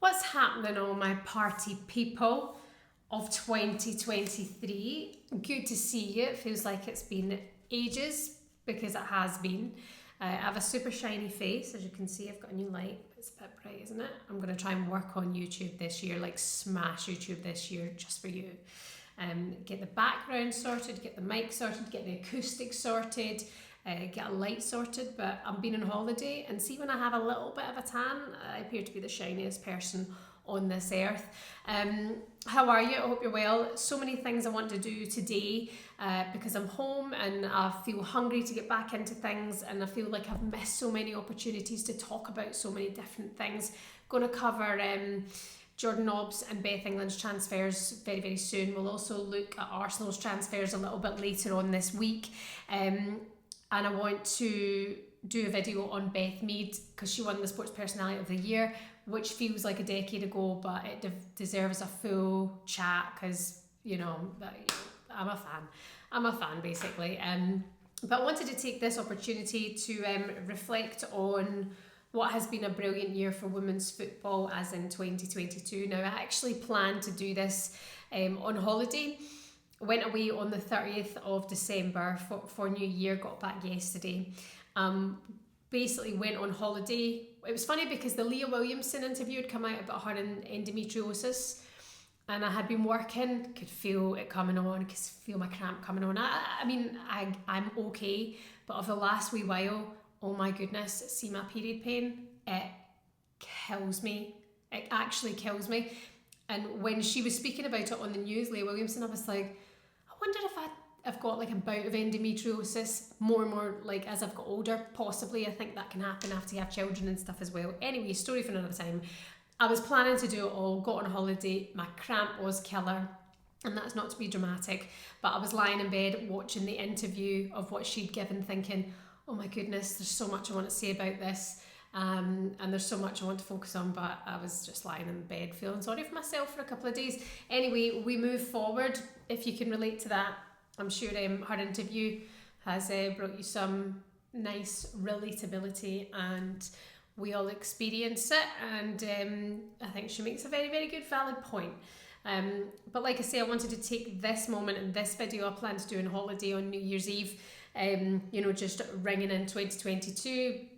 What's happening, all my party people of 2023? Good to see you. It feels like it's been ages, because it has been. I have a super shiny face. As you can see, I've got a new light. It's a bit bright, isn't it? I'm going to try and work on YouTube this year, like smash YouTube this year just for you. Get the background sorted, get the mic sorted, get the acoustics sorted, get a light sorted. But I'm been on holiday, and see, when I have a little bit of a tan, I appear to be the shiniest person on this earth. How are you? I hope you're well. So many things I want to do today because I'm home and I feel hungry to get back into things, and I feel like I've missed so many opportunities to talk about so many different things. Going to cover Jordan Nobbs and Beth England's transfers very, very soon. We'll also look at Arsenal's transfers a little bit later on this week. And I want to do a video on Beth Mead, because she won the Sports Personality of the Year, which feels like a decade ago, but it deserves a full chat, because, you know, I'm a fan basically. But I wanted to take this opportunity to reflect on what has been a brilliant year for women's football, as in 2022. Now, I actually planned to do this on holiday. Went away on the 30th of December for New Year, got back yesterday. Basically went on holiday. It was funny because the Leah Williamson interview had come out about her and endometriosis, and I had been working, could feel it coming on, could feel my cramp coming on. I mean, I'm okay, but of the last wee while, oh my goodness, see my period pain, it kills me. It actually kills me. And when she was speaking about it on the news, Leah Williamson, I was like, I wonder if I've got like a bout of endometriosis more and more, like as I've got older, possibly. I think that can happen after you have children and stuff as well. Anyway, story for another time. I was planning to do it all, got on holiday, my cramp was killer, and that's not to be dramatic, but I was lying in bed watching the interview of what she'd given, thinking, oh my goodness, there's so much I want to say about this, and there's so much I want to focus on, but I was just lying in bed feeling sorry for myself for a couple of days. Anyway, we move forward. If you can relate to that, I'm sure her interview has brought you some nice relatability, and we all experience it, and I think she makes a very, very good, valid point. But like I say, I wanted to take this moment in this video I planned to do on holiday on New Year's Eve, just ringing in 2023,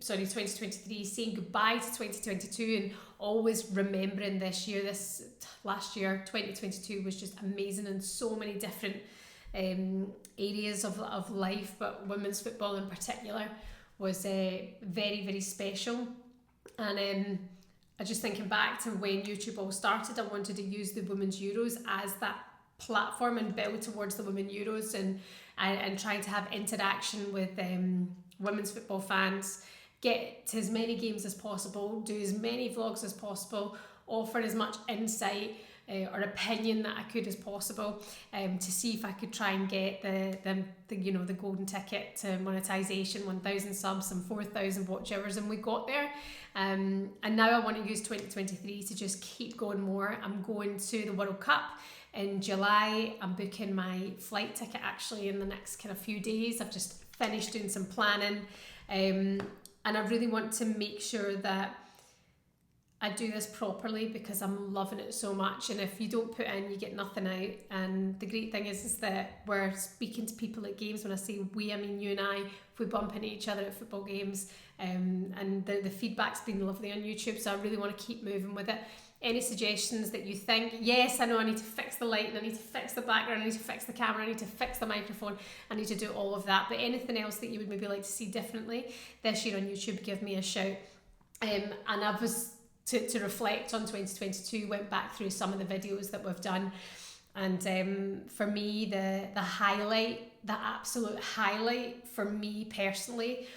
saying goodbye to 2022, and always remembering this last year, 2022 was just amazing in so many different areas of life, but women's football in particular was very, very special. And I just thinking back to when YouTube all started, I wanted to use the Women's Euros as that platform and build towards the Women Euros, and trying to have interaction with women's football fans, get to as many games as possible, do as many vlogs as possible, offer as much insight or opinion that I could as possible, to see if I could try and get the golden ticket to monetization, 1,000 subs and 4,000 watch hours, and we got there. And now I want to use 2023 to just keep going more. I'm going to the World Cup in July. I'm booking my flight ticket actually in the next kind of few days. I've just finished doing some planning, and I really want to make sure that I do this properly, because I'm loving it so much, and if you don't put in, you get nothing out. And the great thing is that we're speaking to people at games. When I say we, I mean you and I. If we bump into each other at football games, and the feedback's been lovely on YouTube, so I really want to keep moving with it. Any suggestions that you think, yes, I know I need to fix the light, and I need to fix the background, I need to fix the camera, I need to fix the microphone, I need to do all of that, but anything else that you would maybe like to see differently this year on YouTube, give me a shout. And I was to reflect on 2022, went back through some of the videos that we've done, and for me, the absolute highlight for me personally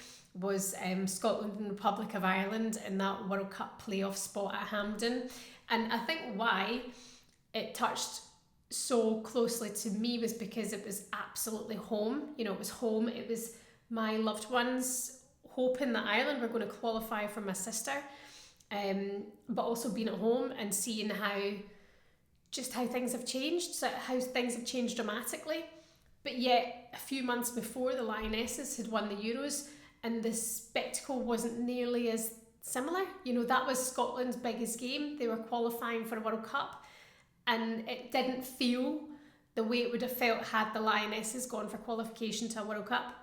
was Scotland and Republic of Ireland in that World Cup playoff spot at Hampden. And I think why it touched so closely to me was because it was absolutely home. You know, it was home. It was my loved ones hoping that Ireland were going to qualify for my sister, but also being at home and seeing how things have changed, so how things have changed dramatically. But yet, a few months before, the Lionesses had won the Euros, and the spectacle wasn't nearly as similar. You know, that was Scotland's biggest game. They were qualifying for a World Cup, and it didn't feel the way it would have felt had the Lionesses gone for qualification to a World Cup.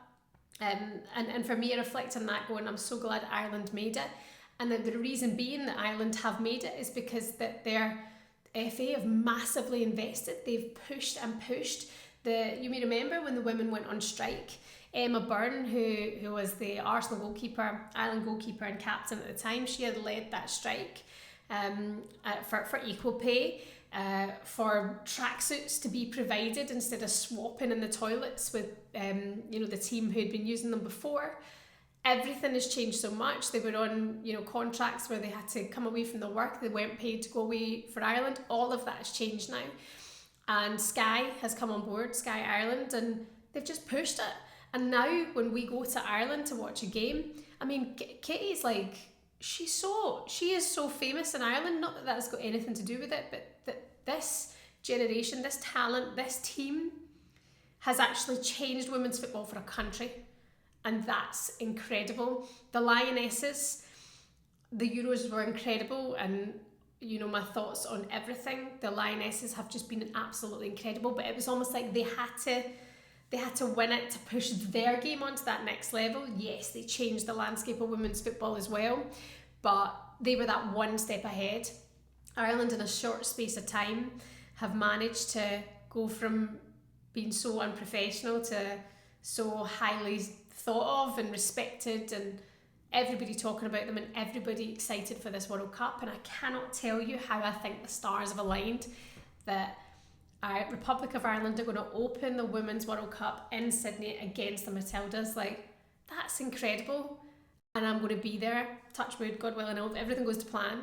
And for me, I reflect on that going, I'm so glad Ireland made it. And the reason being that Ireland have made it is because that their FA have massively invested. They've pushed and pushed. You may remember when the women went on strike, Emma Byrne, who was the Arsenal goalkeeper, Ireland goalkeeper and captain at the time, she had led that strike for equal pay, for tracksuits to be provided instead of swapping in the toilets with the team who had been using them before. Everything has changed so much. They were on contracts where they had to come away from the work. They weren't paid to go away for Ireland. All of that has changed now. And Sky has come on board, Sky Ireland, and they've just pushed it. And now when we go to Ireland to watch a game, I mean, Katie's like, she is so famous in Ireland. Not that that's got anything to do with it, but that this generation, this talent, this team has actually changed women's football for a country. And that's incredible. The Lionesses, the Euros were incredible, and my thoughts on everything. The Lionesses have just been absolutely incredible, but it was almost like they had to win it to push their game onto that next level. Yes, they changed the landscape of women's football as well, but they were that one step ahead. Ireland, in a short space of time, have managed to go from being so unprofessional to so highly thought of and respected, and everybody talking about them and everybody excited for this World Cup. And I cannot tell you how I think the stars have aligned that Republic of Ireland are going to open the Women's World Cup in Sydney against the Matildas. Like, that's incredible. And I'm going to be there, touch wood, God willing, if everything goes to plan.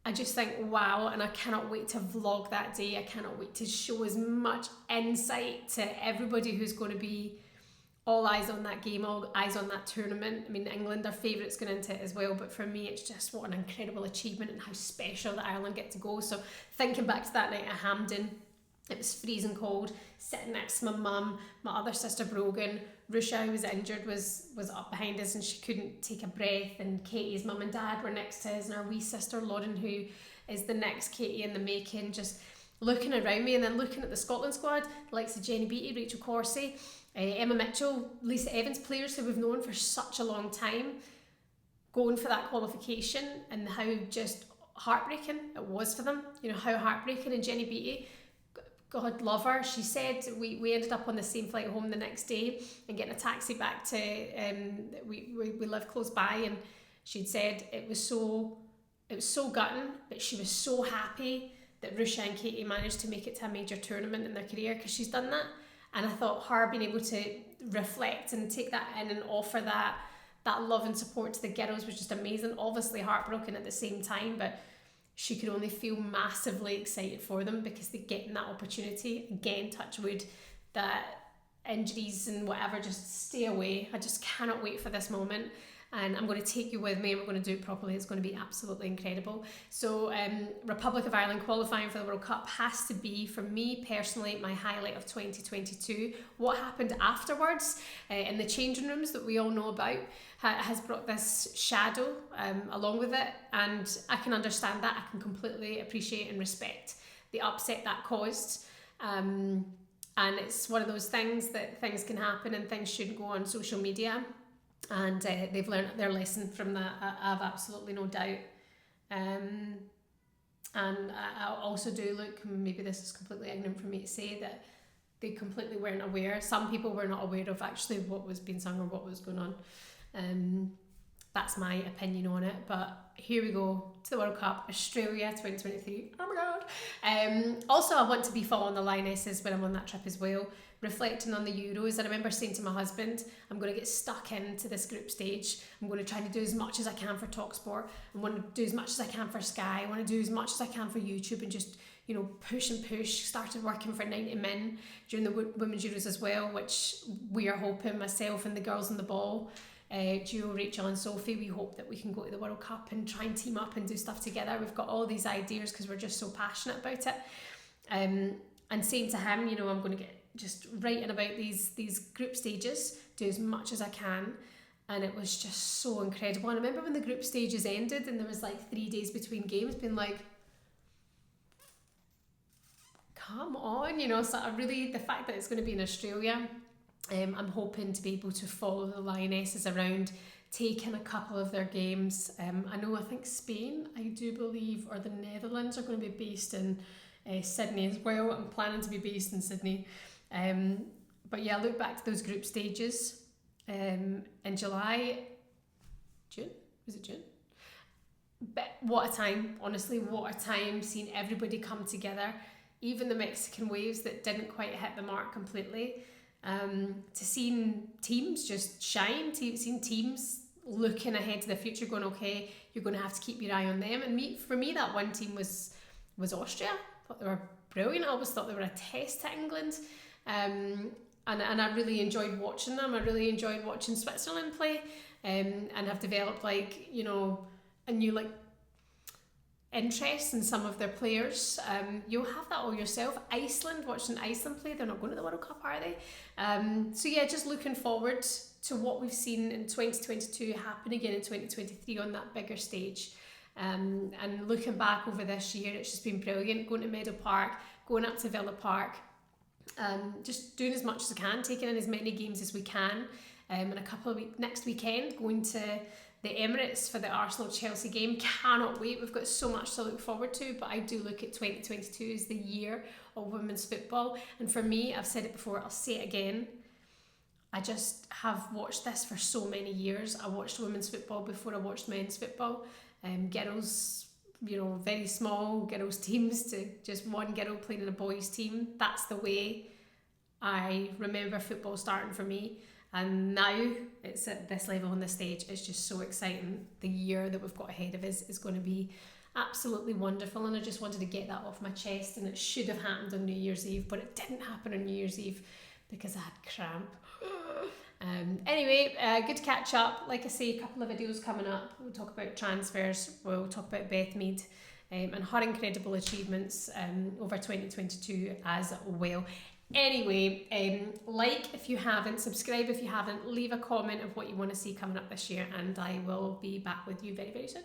I just think, wow, and I cannot wait to vlog that day. I cannot wait to show as much insight to everybody who's going to be all eyes on that game, all eyes on that tournament. I mean, England are favourites going into it as well, but for me, it's just what an incredible achievement and how special that Ireland get to go. So thinking back to that night at Hampden, it was freezing cold, sitting next to my mum, my other sister Brogan, Rusha, who was injured, was up behind us and she couldn't take a breath, and Katie's mum and dad were next to us, and our wee sister Lauren, who is the next Katie in the making, just looking around me, and then looking at the Scotland squad, the likes of Jenny Beattie, Rachel Corsie, Emma Mitchell, Lisa Evans, players who we've known for such a long time, going for that qualification, and how just heartbreaking it was for them. How heartbreaking. And Jenny Beattie, God love her, she said we ended up on the same flight home the next day and getting a taxi back to we live close by, and she'd said it was so gutting, but she was so happy that Rusha and Katie managed to make it to a major tournament in their career, because she's done that. And I thought her being able to reflect and take that in and offer that love and support to the girls was just amazing. Obviously heartbroken at the same time, but she could only feel massively excited for them because they're getting that opportunity. Again, touch wood, that injuries and whatever just stay away. I just cannot wait for this moment. And I'm going to take you with me, and we're going to do it properly. It's going to be absolutely incredible. So Republic of Ireland qualifying for the World Cup has to be, for me personally, my highlight of 2022. What happened afterwards in the changing rooms that we all know about has brought this shadow along with it, and I can understand that. I can completely appreciate and respect the upset that caused. And it's one of those things that things can happen and things shouldn't go on social media. And they've learned their lesson from that. I have absolutely no doubt. And I also do look, maybe this is completely ignorant for me to say, that they completely weren't aware. Some people were not aware of actually what was being sung or what was going on. That's my opinion on it. But here we go to the World Cup, Australia 2023. Oh my God. Also, I want to be following the Lionesses when I'm on that trip as well. Reflecting on the Euros, I remember saying to my husband, I'm going to get stuck into this group stage. I'm going to try to do as much as I can for TalkSport. I want to do as much as I can for Sky. I want to do as much as I can for YouTube, and just push and push. Started working for 90 Min during the Women's Euros as well, which we are hoping, myself and the girls on the ball, duo Rachel and Sophie, we hope that we can go to the World Cup and try and team up and do stuff together. We've got all these ideas because we're just so passionate about it. And saying to him, I'm going to get just writing about these group stages, do as much as I can, and it was just so incredible. And I remember when the group stages ended and there was like 3 days between games, being like, come on, you know. So I really, the fact that it's going to be in Australia, I'm hoping to be able to follow the Lionesses around, take in a couple of their games. I think Spain, I do believe, or the Netherlands are going to be based in Sydney as well. I'm planning to be based in Sydney. But yeah, look back to those group stages in July, June? Was it June? But what a time, honestly, what a time seeing everybody come together, even the Mexican waves that didn't quite hit the mark completely. To seeing teams just shine, seeing teams looking ahead to the future, going, okay, you're going to have to keep your eye on them. And for me, that one team was Austria. I thought they were brilliant. I always thought they were a test to England. And I really enjoyed watching them. I really enjoyed watching Switzerland play, and have developed a new interest in some of their players. You'll have that all yourself. Iceland, watching Iceland play, they're not going to the World Cup, are they? So yeah, just looking forward to what we've seen in 2022 happen again in 2023 on that bigger stage. And looking back over this year, it's just been brilliant. Going to Meadow Park, going up to Villa Park, just doing as much as I can, taking in as many games as we can. And a couple of weeks, next weekend, going to the Emirates for the Arsenal-Chelsea game. Cannot wait. We've got so much to look forward to, but I do look at 2022 as the year of women's football. And for me, I've said it before, I'll say it again, I just have watched this for so many years. I watched women's football before I watched men's football. Girls, very small girls teams to just one girl playing in a boys team. That's the way I remember football starting for me. And now it's at this level on the stage. It's just so exciting. The year that we've got ahead of us is going to be absolutely wonderful, and I just wanted to get that off my chest. And it should have happened on New Year's Eve, but it didn't happen on New Year's Eve because I had cramp. Anyway, good to catch up. Like I say, a couple of videos coming up. We'll talk about transfers, we'll talk about Beth Mead, and her incredible achievements over 2022 as well. Anyway, like if you haven't, subscribe if you haven't, leave a comment of what you want to see coming up this year, and I will be back with you very, very soon.